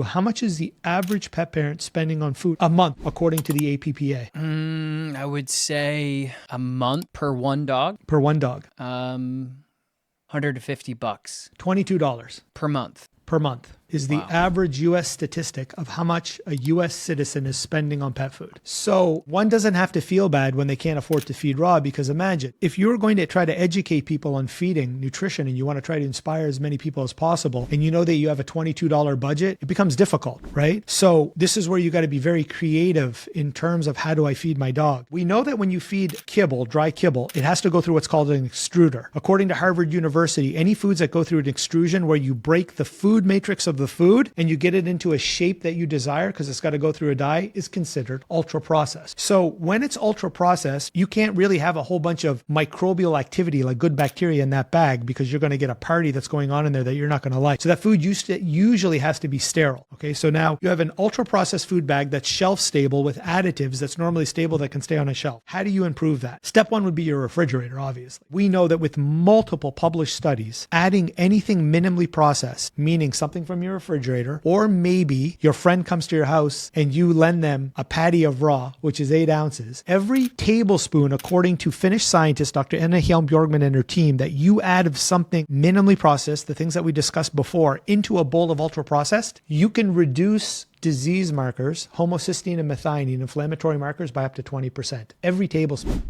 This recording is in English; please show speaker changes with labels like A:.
A: How much is the average pet parent spending on food a month, according to the APPA?
B: I would say a month per one dog.
A: Per one dog.
B: $150.
A: $22
B: Per month.
A: per month is the
B: Wow.
A: average U.S. statistic of how much a U.S. citizen is spending on pet food. So one doesn't have to feel bad when they can't afford to feed raw, because imagine if you're going to try to educate people on feeding nutrition and you want to try to inspire as many people as possible, and you know that you have a $22 budget, it becomes difficult, right? So this is where you got to be very creative in terms of how do I feed my dog? We know that when you feed kibble, dry kibble, it has to go through what's called an extruder. According to Harvard University, any foods that go through an extrusion where you break the food matrix of the food and you get it into a shape that you desire because it's got to go through a dye is considered ultra processed. So when it's ultra processed, you can't really have a whole bunch of microbial activity like good bacteria in that bag, because you're going to get a party that's going on in there that you're not going to like. So that food usually has to be sterile. Okay, so now you have an ultra processed food bag that's shelf stable with additives that's normally stable that can stay on a shelf. How do you improve that? Step one would be your refrigerator, obviously. We know that with multiple published studies, adding anything minimally processed, meaning something from your refrigerator, or maybe your friend comes to your house and you lend them a patty of raw, which is 8 ounces. Every tablespoon, according to Finnish scientist Dr. Anna Helm Bjorgman and her team, that you add of something minimally processed, the things that we discussed before, into a bowl of ultra processed, you can reduce disease markers, homocysteine and methionine, inflammatory markers, by up to 20%. Every tablespoon.